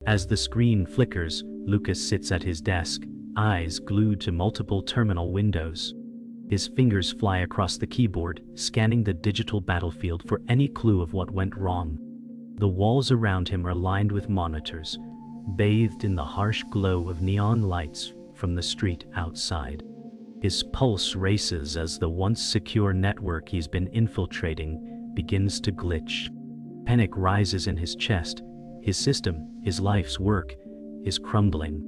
As the screen flickers, Lucas sits at his desk, eyes glued to multiple terminal windows. His fingers fly across the keyboard, scanning the digital battlefield for any clue of what went wrong. The walls around him are lined with monitors, bathed in the harsh glow of neon lights from the street outside. His pulse races as the once secure network he's been infiltrating begins to glitch. Panic rises in his chest. His system, his life's work, is crumbling.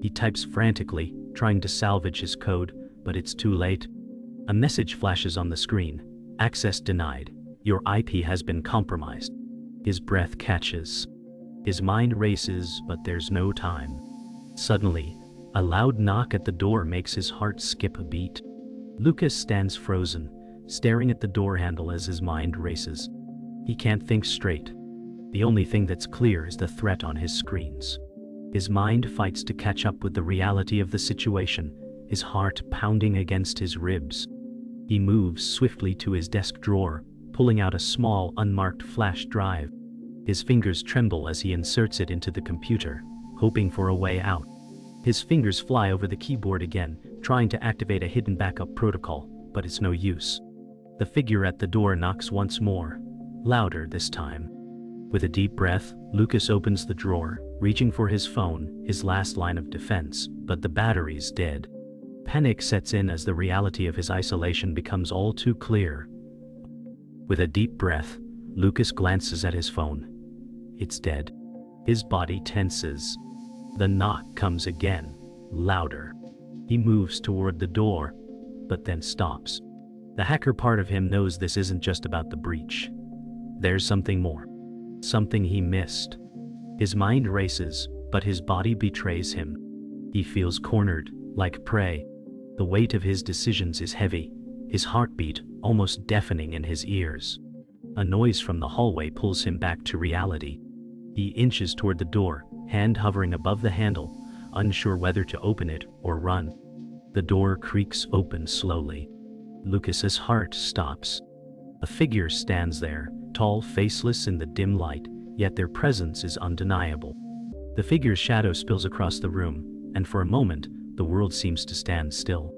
He types frantically, trying to salvage his code, but it's too late. A message flashes on the screen. Access denied. Your IP has been compromised. His breath catches. His mind races, but there's no time. Suddenly, a loud knock at the door makes his heart skip a beat. Lucas stands frozen, staring at the door handle as his mind races. He can't think straight. The only thing that's clear is the threat on his screens. His mind fights to catch up with the reality of the situation, his heart pounding against his ribs. He moves swiftly to his desk drawer, pulling out a small, unmarked flash drive. His fingers tremble as he inserts it into the computer, hoping for a way out. His fingers fly over the keyboard again, trying to activate a hidden backup protocol, but it's no use. The figure at the door knocks once more, louder this time. With a deep breath, Lucas opens the drawer, reaching for his phone, his last line of defense, but the battery's dead. Panic sets in as the reality of his isolation becomes all too clear. With a deep breath, Lucas glances at his phone. It's dead. His body tenses. The knock comes again, louder. He moves toward the door, but then stops. The hacker part of him knows this isn't just about the breach. There's something more. Something he missed. His mind races, but his body betrays him. He feels cornered, like prey. The weight of his decisions is heavy, his heartbeat almost deafening in his ears. A noise from the hallway pulls him back to reality. He inches toward the door, hand hovering above the handle, unsure whether to open it or run. The door creaks open slowly. Lucas's heart stops. A figure stands there, tall, faceless in the dim light, yet their presence is undeniable. The figure's shadow spills across the room, and for a moment, the world seems to stand still.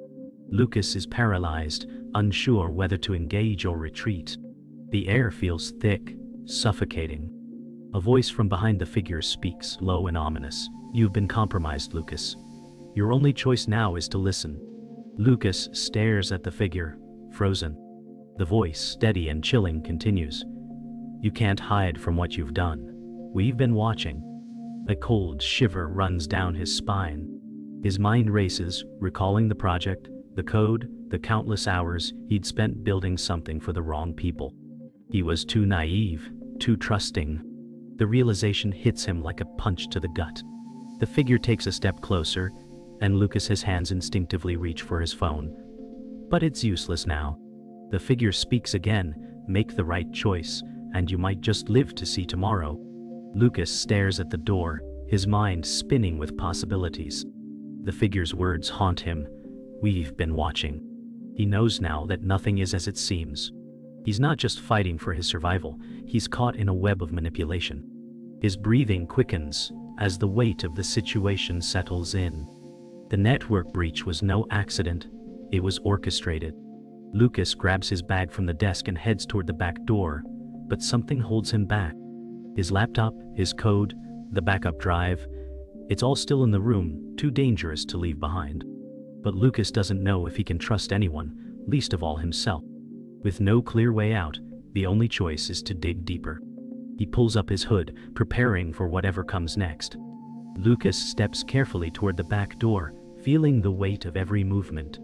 Lucas is paralyzed, unsure whether to engage or retreat. The air feels thick, suffocating. A voice from behind the figure speaks, low and ominous. You've been compromised, Lucas. Your only choice now is to listen. Lucas stares at the figure, frozen. The voice, steady and chilling, continues. You can't hide from what you've done. We've been watching. A cold shiver runs down his spine. His mind races, recalling the project, the code, the countless hours he'd spent building something for the wrong people. He was too naive, too trusting. The realization hits him like a punch to the gut. The figure takes a step closer, and Lucas's hands instinctively reach for his phone. But it's useless now. The figure speaks again, make the right choice, and you might just live to see tomorrow. Lucas stares at the door, his mind spinning with possibilities. The figure's words haunt him. We've been watching. He knows now that nothing is as it seems. He's not just fighting for his survival, he's caught in a web of manipulation. His breathing quickens as the weight of the situation settles in. The network breach was no accident, it was orchestrated. Lucas grabs his bag from the desk and heads toward the back door, but something holds him back. His laptop, his code, the backup drive, it's all still in the room, too dangerous to leave behind. But Lucas doesn't know if he can trust anyone, least of all himself. With no clear way out, the only choice is to dig deeper. He pulls up his hood, preparing for whatever comes next. Lucas steps carefully toward the back door, feeling the weight of every movement.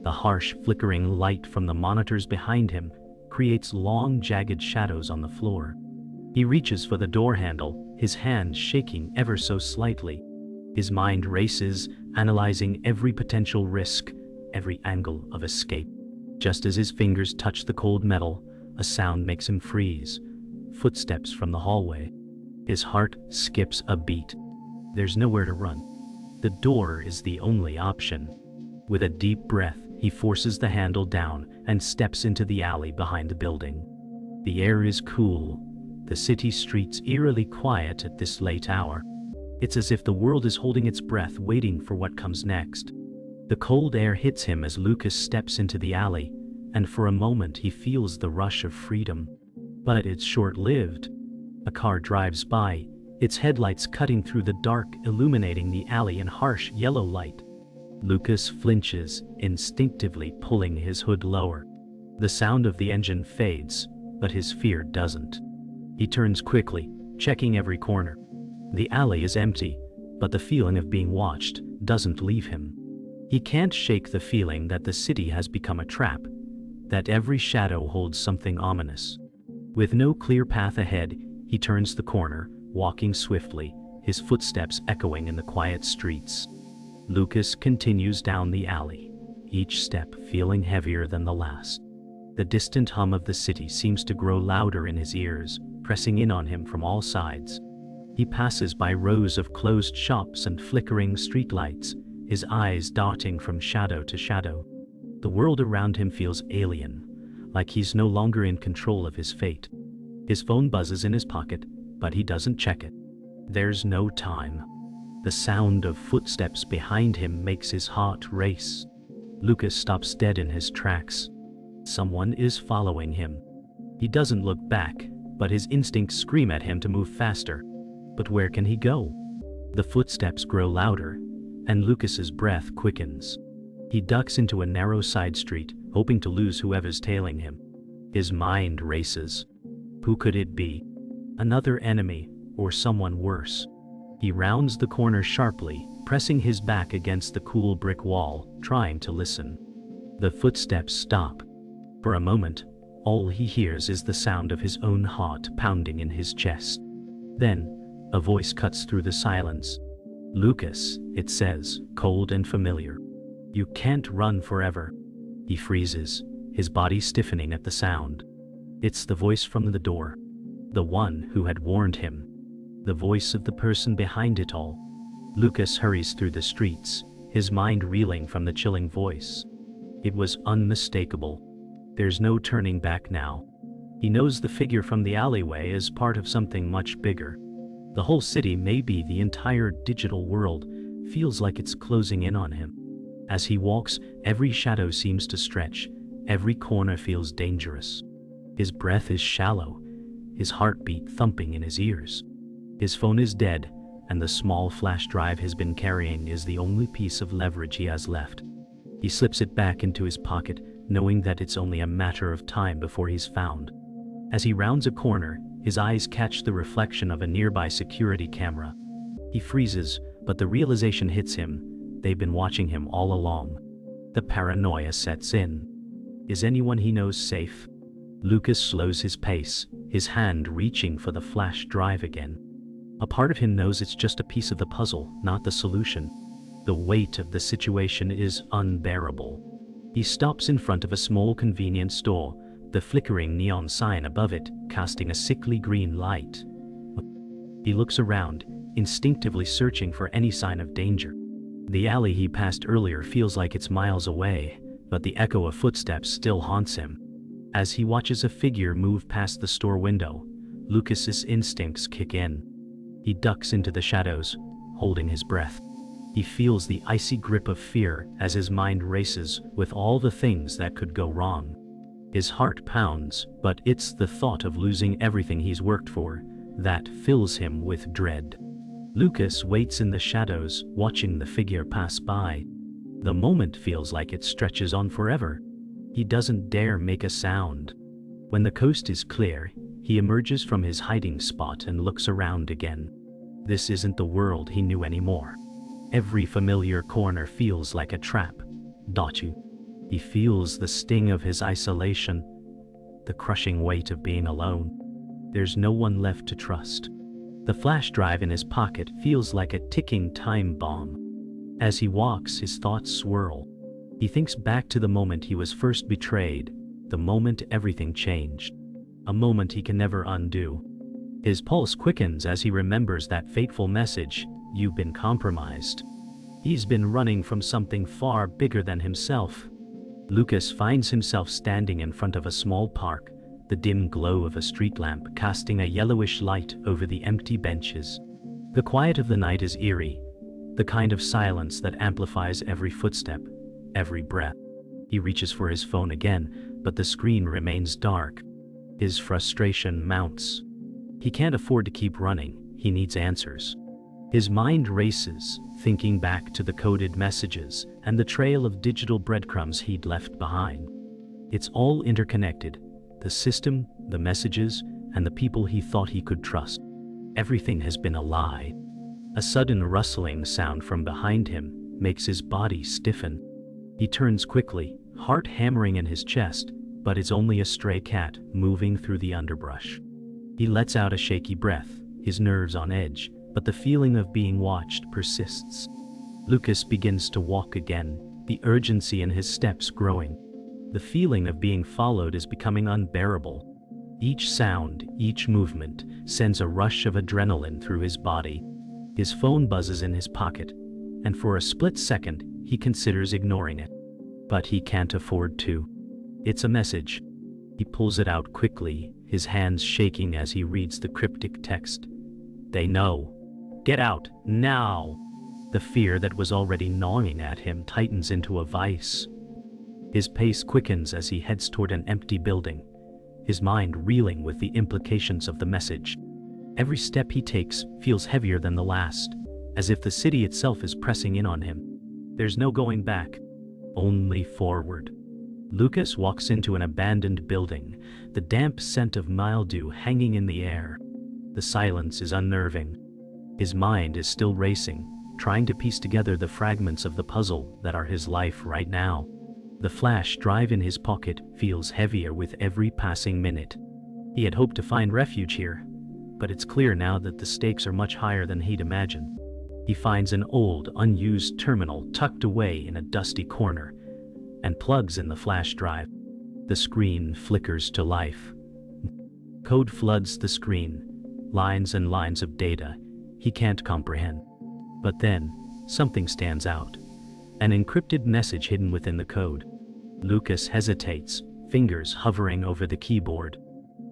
The harsh, flickering light from the monitors behind him creates long, jagged shadows on the floor. He reaches for the door handle, his hand shaking ever so slightly. His mind races, analyzing every potential risk, every angle of escape. Just as his fingers touch the cold metal, a sound makes him freeze. Footsteps from the hallway. His heart skips a beat. There's nowhere to run. The door is the only option. With a deep breath, he forces the handle down and steps into the alley behind the building. The air is cool, the city streets eerily quiet at this late hour. It's as if the world is holding its breath, waiting for what comes next. The cold air hits him as Lucas steps into the alley, and for a moment he feels the rush of freedom. But it's short-lived. A car drives by, its headlights cutting through the dark, illuminating the alley in harsh yellow light. Lucas flinches, instinctively pulling his hood lower. The sound of the engine fades, but his fear doesn't. He turns quickly, checking every corner. The alley is empty, but the feeling of being watched doesn't leave him. He can't shake the feeling that the city has become a trap, that every shadow holds something ominous. With no clear path ahead, he turns the corner, walking swiftly, his footsteps echoing in the quiet streets. Lucas continues down the alley, each step feeling heavier than the last. The distant hum of the city seems to grow louder in his ears, pressing in on him from all sides. He passes by rows of closed shops and flickering streetlights, his eyes darting from shadow to shadow. The world around him feels alien, like he's no longer in control of his fate. His phone buzzes in his pocket, but he doesn't check it. There's no time. The sound of footsteps behind him makes his heart race. Lucas stops dead in his tracks. Someone is following him. He doesn't look back, but his instincts scream at him to move faster. But where can he go? The footsteps grow louder, and Lucas's breath quickens. He ducks into a narrow side street, hoping to lose whoever's tailing him. His mind races. Who could it be? Another enemy, or someone worse? He rounds the corner sharply, pressing his back against the cool brick wall, trying to listen. The footsteps stop. For a moment, all he hears is the sound of his own heart pounding in his chest. Then, a voice cuts through the silence. "Lucas," it says, cold and familiar. "You can't run forever." He freezes, his body stiffening at the sound. It's the voice from the door. The one who had warned him. The voice of the person behind it all. Lucas hurries through the streets, his mind reeling from the chilling voice. It was unmistakable. There's no turning back now. He knows the figure from the alleyway is part of something much bigger. The whole city, maybe the entire digital world, feels like it's closing in on him. As he walks, every shadow seems to stretch, every corner feels dangerous. His breath is shallow, his heartbeat thumping in his ears. His phone is dead, and the small flash drive he's been carrying is the only piece of leverage he has left. He slips it back into his pocket, knowing that it's only a matter of time before he's found. As he rounds a corner, his eyes catch the reflection of a nearby security camera. He freezes, but the realization hits him. They've been watching him all along. The paranoia sets in. Is anyone he knows safe? Lucas slows his pace, his hand reaching for the flash drive again. A part of him knows it's just a piece of the puzzle, not the solution. The weight of the situation is unbearable. He stops in front of a small convenience store, the flickering neon sign above it casting a sickly green light. He looks around, instinctively searching for any sign of danger. The alley he passed earlier feels like it's miles away, but the echo of footsteps still haunts him. As he watches a figure move past the store window, Lucas's instincts kick in. He ducks into the shadows, holding his breath. He feels the icy grip of fear as his mind races with all the things that could go wrong. His heart pounds, but it's the thought of losing everything he's worked for that fills him with dread. Lucas waits in the shadows, watching the figure pass by. The moment feels like it stretches on forever. He doesn't dare make a sound. When the coast is clear, he emerges from his hiding spot and looks around again. This isn't the world he knew anymore. Every familiar corner feels like a trap. He feels the sting of his isolation, the crushing weight of being alone. There's no one left to trust. The flash drive in his pocket feels like a ticking time bomb. As he walks, his thoughts swirl. He thinks back to the moment he was first betrayed, the moment everything changed. A moment he can never undo. His pulse quickens as he remembers that fateful message, "You've been compromised." He's been running from something far bigger than himself. Lucas finds himself standing in front of a small park, the dim glow of a street lamp casting a yellowish light over the empty benches. The quiet of the night is eerie, the kind of silence that amplifies every footstep, every breath. He reaches for his phone again, but the screen remains dark. His frustration mounts. He can't afford to keep running, he needs answers. His mind races, thinking back to the coded messages and the trail of digital breadcrumbs he'd left behind. It's all interconnected, the system, the messages, and the people he thought he could trust. Everything has been a lie. A sudden rustling sound from behind him makes his body stiffen. He turns quickly, heart hammering in his chest, but it's only a stray cat moving through the underbrush. He lets out a shaky breath, his nerves on edge, but the feeling of being watched persists. Lucas begins to walk again, the urgency in his steps growing. The feeling of being followed is becoming unbearable. Each sound, each movement, sends a rush of adrenaline through his body. His phone buzzes in his pocket, and for a split second, he considers ignoring it. But he can't afford to. It's a message. He pulls it out quickly, his hands shaking as he reads the cryptic text. They know. Get out, now! The fear that was already gnawing at him tightens into a vice. His pace quickens as he heads toward an empty building, his mind reeling with the implications of the message. Every step he takes feels heavier than the last, as if the city itself is pressing in on him. There's no going back, only forward. Lucas walks into an abandoned building, the damp scent of mildew hanging in the air. The silence is unnerving. His mind is still racing, trying to piece together the fragments of the puzzle that are his life right now. The flash drive in his pocket feels heavier with every passing minute. He had hoped to find refuge here, but it's clear now that the stakes are much higher than he'd imagined. He finds an old, unused terminal tucked away in a dusty corner, and plugs in the flash drive. The screen flickers to life. Code floods the screen, lines and lines of data he can't comprehend. But then, something stands out. An encrypted message hidden within the code. Lucas hesitates, fingers hovering over the keyboard.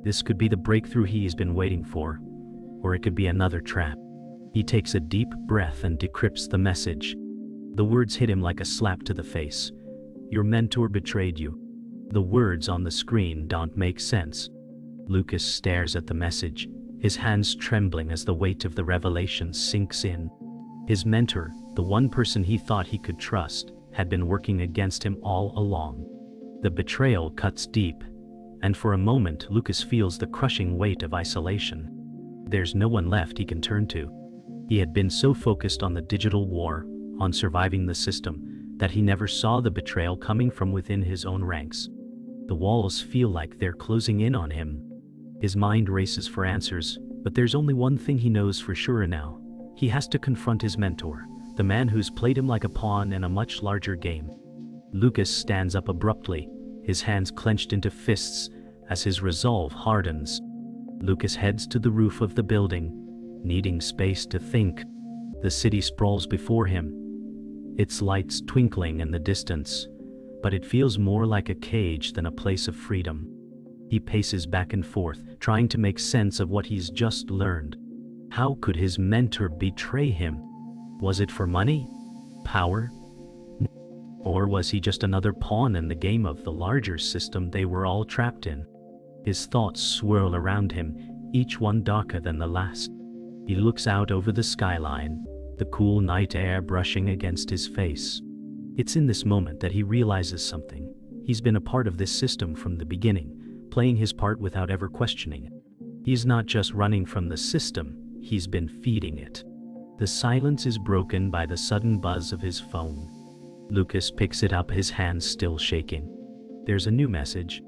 This could be the breakthrough he's been waiting for, or it could be another trap. He takes a deep breath and decrypts the message. The words hit him like a slap to the face. Your mentor betrayed you. The words on the screen don't make sense. Lucas stares at the message, his hands trembling as the weight of the revelation sinks in. His mentor, the one person he thought he could trust, had been working against him all along. The betrayal cuts deep, and for a moment Lucas feels the crushing weight of isolation. There's no one left he can turn to. He had been so focused on the digital war, on surviving the system, that he never saw the betrayal coming from within his own ranks. The walls feel like they're closing in on him. His mind races for answers, but there's only one thing he knows for sure now. He has to confront his mentor, the man who's played him like a pawn in a much larger game. Lucas stands up abruptly, his hands clenched into fists as his resolve hardens. Lucas heads to the roof of the building, needing space to think. The city sprawls before him, its lights twinkling in the distance, but it feels more like a cage than a place of freedom. He paces back and forth, trying to make sense of what he's just learned. How could his mentor betray him? Was it for money? Power? Or was he just another pawn in the game of the larger system they were all trapped in? His thoughts swirl around him, each one darker than the last. He looks out over the skyline, the cool night air brushing against his face. It's in this moment that he realizes something. He's been a part of this system from the beginning, playing his part without ever questioning it. He's not just running from the system, he's been feeding it. The silence is broken by the sudden buzz of his phone. Lucas picks it up, his hands still shaking. There's a new message.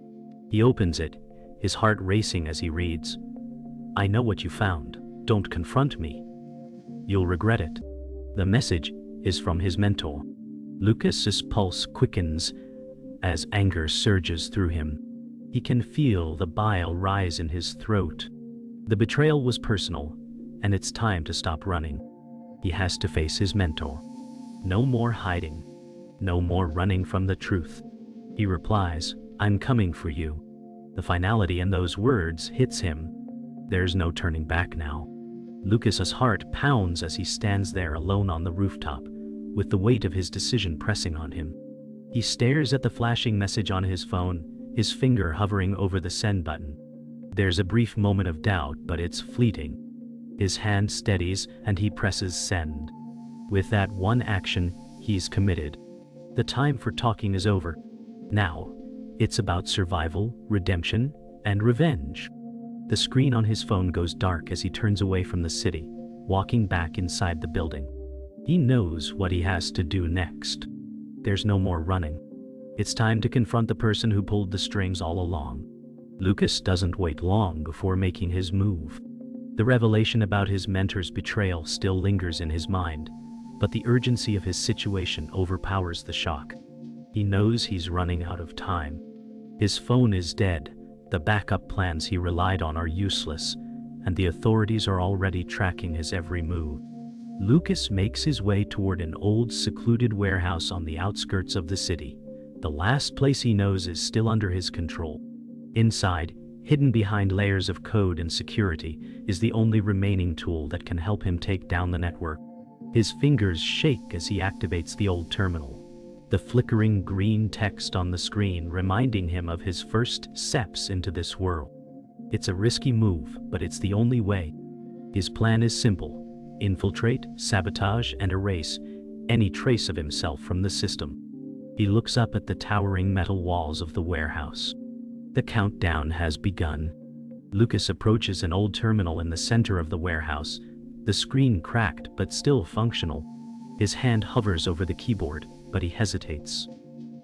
He opens it, his heart racing as he reads. I know what you found. Don't confront me. You'll regret it. The message is from his mentor. Lucas's pulse quickens as anger surges through him. He can feel the bile rise in his throat. The betrayal was personal, and it's time to stop running. He has to face his mentor. No more hiding. No more running from the truth. He replies, I'm coming for you. The finality in those words hits him. There's no turning back now. Lucas's heart pounds as he stands there alone on the rooftop, with the weight of his decision pressing on him. He stares at the flashing message on his phone, his finger hovering over the send button. There's a brief moment of doubt, but it's fleeting. His hand steadies and he presses send. With that one action, he's committed. The time for talking is over. Now, it's about survival, redemption, and revenge. The screen on his phone goes dark as he turns away from the city, walking back inside the building. He knows what he has to do next. There's no more running. It's time to confront the person who pulled the strings all along. Lucas doesn't wait long before making his move. The revelation about his mentor's betrayal still lingers in his mind, but the urgency of his situation overpowers the shock. He knows he's running out of time. His phone is dead, the backup plans he relied on are useless, and the authorities are already tracking his every move. Lucas makes his way toward an old, secluded warehouse on the outskirts of the city. The last place he knows is still under his control. Inside, hidden behind layers of code and security, is the only remaining tool that can help him take down the network. His fingers shake as he activates the old terminal, the flickering green text on the screen reminding him of his first steps into this world. It's a risky move, but it's the only way. His plan is simple: infiltrate, sabotage, and erase any trace of himself from the system. He looks up at the towering metal walls of the warehouse. The countdown has begun. Lucas approaches an old terminal in the center of the warehouse, the screen cracked but still functional. His hand hovers over the keyboard, but he hesitates.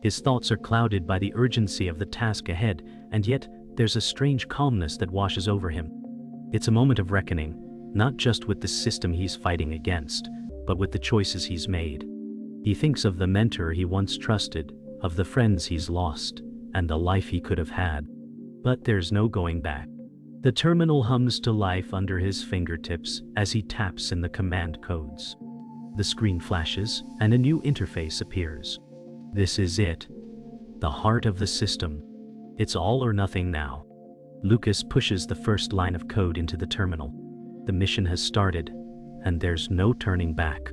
His thoughts are clouded by the urgency of the task ahead, and yet there's a strange calmness that washes over him. It's a moment of reckoning, not just with the system he's fighting against, but with the choices he's made. He thinks of the mentor he once trusted, of the friends he's lost, and the life he could have had. But there's no going back. The terminal hums to life under his fingertips as he taps in the command codes. The screen flashes, and a new interface appears. This is it. The heart of the system. It's all or nothing now. Lucas pushes the first line of code into the terminal. The mission has started, and there's no turning back.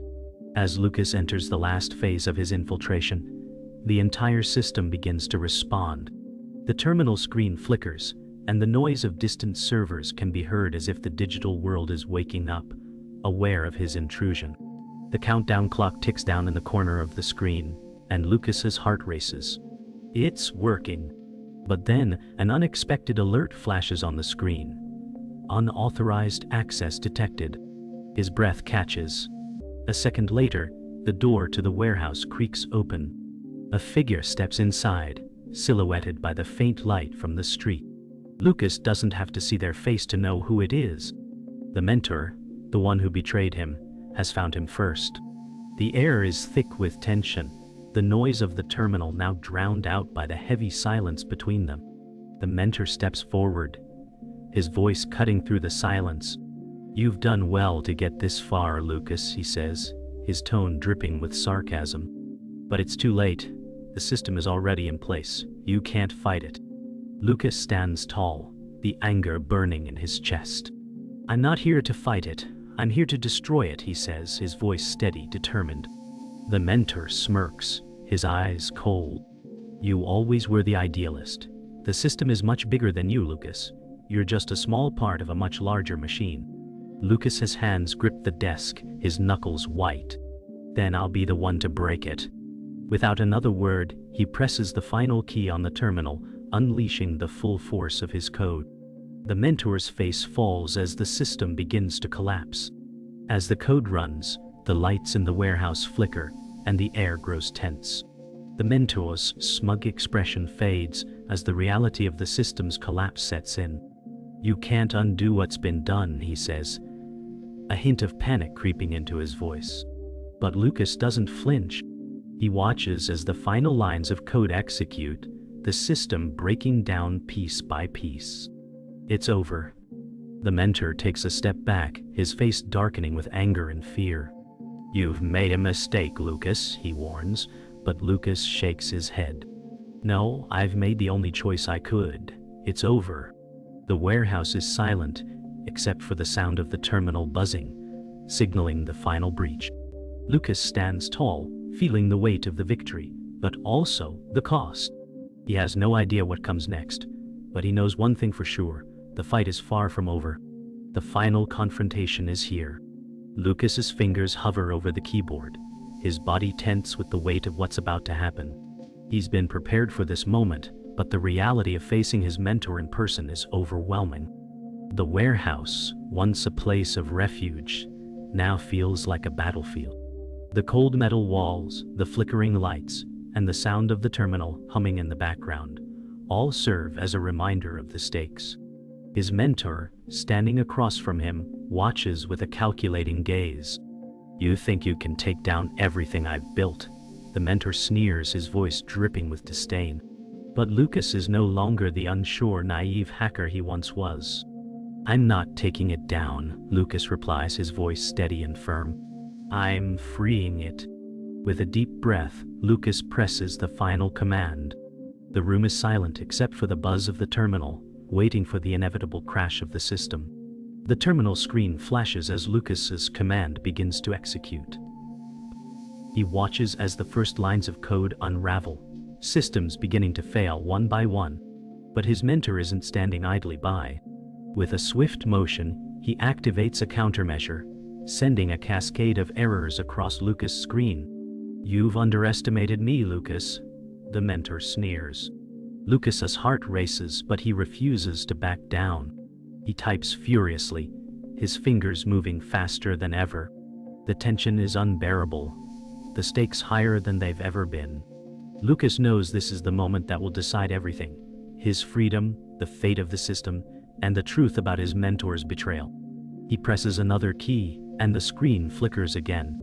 As Lucas enters the last phase of his infiltration, the entire system begins to respond. The terminal screen flickers, and the noise of distant servers can be heard as if the digital world is waking up, aware of his intrusion. The countdown clock ticks down in the corner of the screen, and Lucas's heart races. It's working. But then, an unexpected alert flashes on the screen. Unauthorized access detected. His breath catches. A second later, the door to the warehouse creaks open. A figure steps inside, silhouetted by the faint light from the street. Lucas doesn't have to see their face to know who it is. The mentor, the one who betrayed him, has found him first. The air is thick with tension, the noise of the terminal now drowned out by the heavy silence between them. The mentor steps forward, his voice cutting through the silence. "You've done well to get this far, Lucas," he says, his tone dripping with sarcasm. "But it's too late. The system is already in place. You can't fight it." Lucas stands tall, the anger burning in his chest. "I'm not here to fight it. I'm here to destroy it," he says, his voice steady, determined. The mentor smirks, his eyes cold. "You always were the idealist. The system is much bigger than you, Lucas. You're just a small part of a much larger machine." Lucas's hands grip the desk, his knuckles white. "Then I'll be the one to break it." Without another word, he presses the final key on the terminal, unleashing the full force of his code. The mentor's face falls as the system begins to collapse. As the code runs, the lights in the warehouse flicker, and the air grows tense. The mentor's smug expression fades as the reality of the system's collapse sets in. "You can't undo what's been done," he says, a hint of panic creeping into his voice. But Lucas doesn't flinch. He watches as the final lines of code execute, the system breaking down piece by piece. It's over. The mentor takes a step back, his face darkening with anger and fear. "You've made a mistake, Lucas," he warns, but Lucas shakes his head. "No, I've made the only choice I could. It's over." The warehouse is silent, except for the sound of the terminal buzzing, signaling the final breach. Lucas stands tall, feeling the weight of the victory, but also the cost. He has no idea what comes next, but he knows one thing for sure: the fight is far from over. The final confrontation is here. Lucas's fingers hover over the keyboard, his body tense with the weight of what's about to happen. He's been prepared for this moment, but the reality of facing his mentor in person is overwhelming. The warehouse, once a place of refuge, now feels like a battlefield. The cold metal walls, the flickering lights, and the sound of the terminal humming in the background all serve as a reminder of the stakes. His mentor, standing across from him, watches with a calculating gaze. "You think you can take down everything I've built?" The mentor sneers, his voice dripping with disdain. But Lucas is no longer the unsure, naive hacker he once was. "I'm not taking it down," Lucas replies, his voice steady and firm. "I'm freeing it." With a deep breath, Lucas presses the final command. The room is silent except for the buzz of the terminal, waiting for the inevitable crash of the system. The terminal screen flashes as Lucas's command begins to execute. He watches as the first lines of code unravel, systems beginning to fail one by one. But his mentor isn't standing idly by. With a swift motion, he activates a countermeasure, sending a cascade of errors across Lucas' screen. "You've underestimated me, Lucas," the mentor sneers. Lucas's heart races, but he refuses to back down. He types furiously, his fingers moving faster than ever. The tension is unbearable, the stakes higher than they've ever been. Lucas knows this is the moment that will decide everything: his freedom, the fate of the system, and the truth about his mentor's betrayal. He presses another key, and the screen flickers again.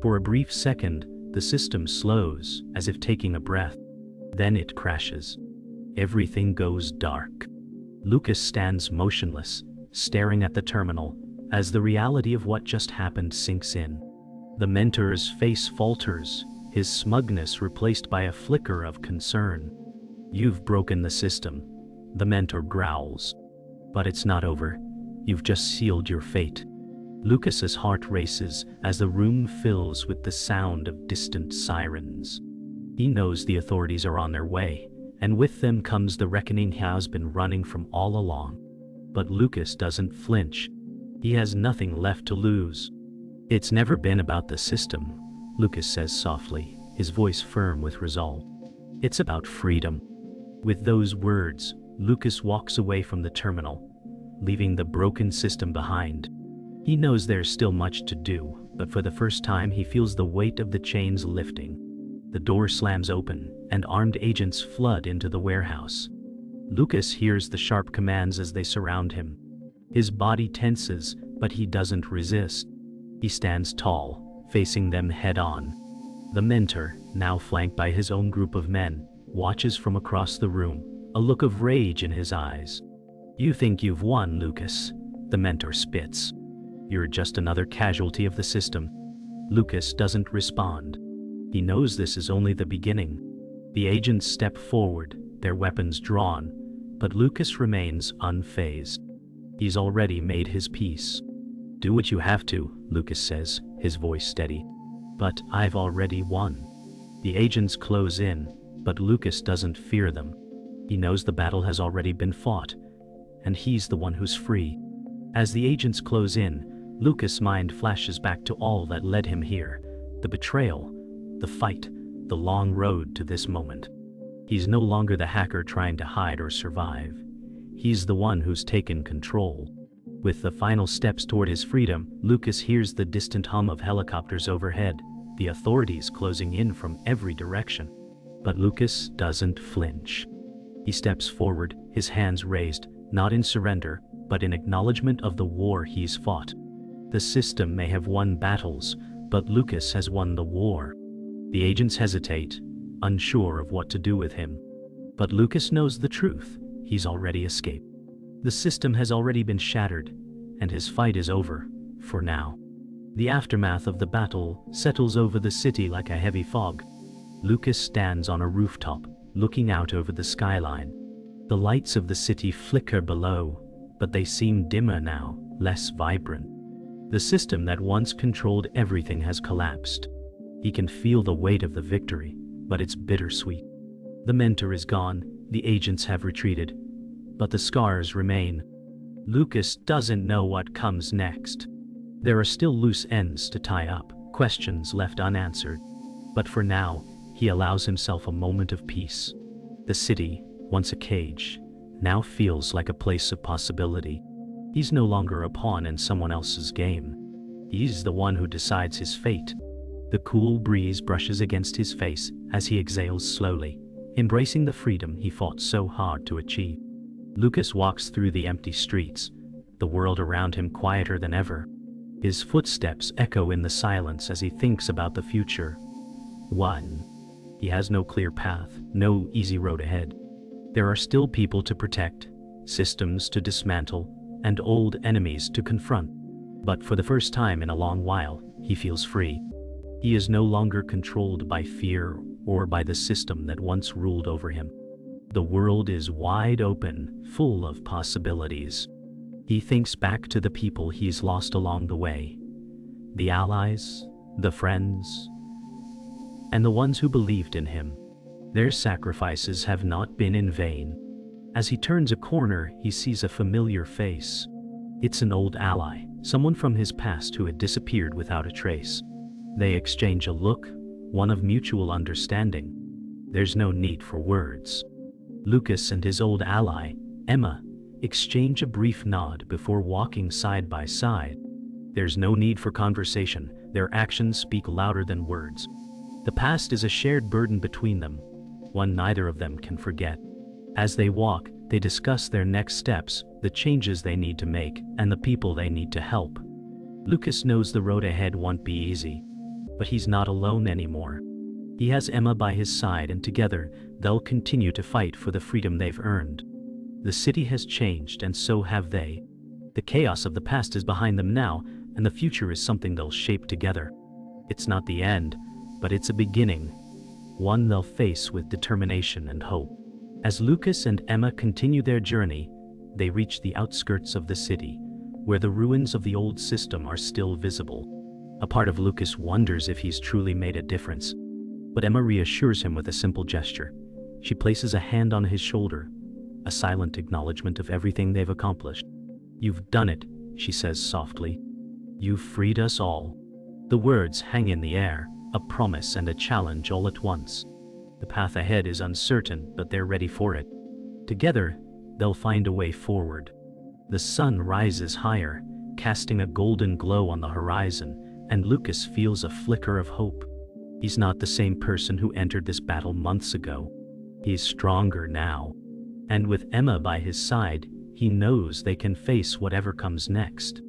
For a brief second, the system slows, as if taking a breath. Then it crashes. Everything goes dark. Lucas stands motionless, staring at the terminal, as the reality of what just happened sinks in. The mentor's face falters, his smugness replaced by a flicker of concern. "You've broken the system," the mentor growls. "But it's not over. You've just sealed your fate." Lucas's heart races as the room fills with the sound of distant sirens. He knows the authorities are on their way, and with them comes the reckoning he has been running from all along. But Lucas doesn't flinch. He has nothing left to lose. "It's never been about the system," Lucas says softly, his voice firm with resolve. "It's about freedom." With those words, Lucas walks away from the terminal, leaving the broken system behind. He knows there's still much to do, but for the first time he feels the weight of the chains lifting. The door slams open, and armed agents flood into the warehouse. Lucas hears the sharp commands as they surround him. His body tenses, but he doesn't resist. He stands tall, facing them head-on. The mentor, now flanked by his own group of men, watches from across the room, a look of rage in his eyes. "You think you've won, Lucas," the mentor spits. "You're just another casualty of the system." Lucas doesn't respond. He knows this is only the beginning. The agents step forward, their weapons drawn, but Lucas remains unfazed. He's already made his peace. "Do what you have to," Lucas says, his voice steady. "But I've already won." The agents close in, but Lucas doesn't fear them. He knows the battle has already been fought, and he's the one who's free. As the agents close in, Lucas' mind flashes back to all that led him here: the betrayal, the fight, the long road to this moment. He's no longer the hacker trying to hide or survive. He's the one who's taken control. With the final steps toward his freedom, Lucas hears the distant hum of helicopters overhead, the authorities closing in from every direction. But Lucas doesn't flinch. He steps forward, his hands raised, not in surrender, but in acknowledgement of the war he's fought. The system may have won battles, but Lucas has won the war. The agents hesitate, unsure of what to do with him. But Lucas knows the truth: he's already escaped. The system has already been shattered, and his fight is over, for now. The aftermath of the battle settles over the city like a heavy fog. Lucas stands on a rooftop, looking out over the skyline. The lights of the city flicker below, but they seem dimmer now, less vibrant. The system that once controlled everything has collapsed. He can feel the weight of the victory, but it's bittersweet. The mentor is gone, the agents have retreated, but the scars remain. Lucas doesn't know what comes next. There are still loose ends to tie up, questions left unanswered. But for now, he allows himself a moment of peace. The city, once a cage, now feels like a place of possibility. He's no longer a pawn in someone else's game. He's the one who decides his fate. The cool breeze brushes against his face as he exhales slowly, embracing the freedom he fought so hard to achieve. Lucas walks through the empty streets, the world around him quieter than ever. His footsteps echo in the silence as he thinks about the future. He has no clear path, no easy road ahead. There are still people to protect, systems to dismantle, and old enemies to confront. But for the first time in a long while, he feels free. He is no longer controlled by fear or by the system that once ruled over him. The world is wide open, full of possibilities. He thinks back to the people he's lost along the way. The allies, the friends, and the ones who believed in him. Their sacrifices have not been in vain. As he turns a corner, he sees a familiar face. It's an old ally, someone from his past who had disappeared without a trace. They exchange a look, one of mutual understanding. There's no need for words. Lucas and his old ally, Emma, exchange a brief nod before walking side by side. There's no need for conversation, their actions speak louder than words. The past is a shared burden between them, one neither of them can forget. As they walk, they discuss their next steps, the changes they need to make, and the people they need to help. Lucas knows the road ahead won't be easy, but he's not alone anymore. He has Emma by his side, and together, they'll continue to fight for the freedom they've earned. The city has changed, and so have they. The chaos of the past is behind them now, and the future is something they'll shape together. It's not the end, but it's a beginning, one they'll face with determination and hope. As Lucas and Emma continue their journey, they reach the outskirts of the city, where the ruins of the old system are still visible. A part of Lucas wonders if he's truly made a difference, but Emma reassures him with a simple gesture. She places a hand on his shoulder, a silent acknowledgement of everything they've accomplished. "You've done it," she says softly. "You've freed us all." The words hang in the air, a promise and a challenge all at once. The path ahead is uncertain, but they're ready for it. Together, they'll find a way forward. The sun rises higher, casting a golden glow on the horizon, and Lucas feels a flicker of hope. He's not the same person who entered this battle months ago. He's stronger now. And with Emma by his side, he knows they can face whatever comes next.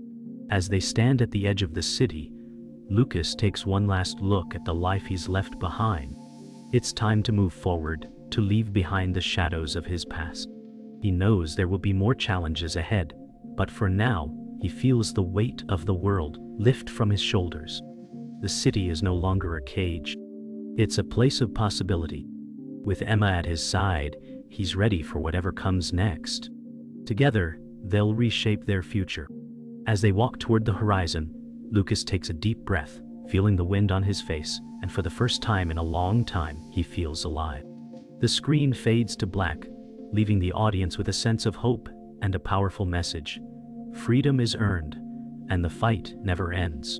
As they stand at the edge of the city, Lucas takes one last look at the life he's left behind. It's time to move forward, to leave behind the shadows of his past. He knows there will be more challenges ahead, but for now, he feels the weight of the world lift from his shoulders. The city is no longer a cage. It's a place of possibility. With Emma at his side, he's ready for whatever comes next. Together, they'll reshape their future. As they walk toward the horizon, Lucas takes a deep breath, feeling the wind on his face, and for the first time in a long time, he feels alive. The screen fades to black, leaving the audience with a sense of hope and a powerful message. Freedom is earned, and the fight never ends.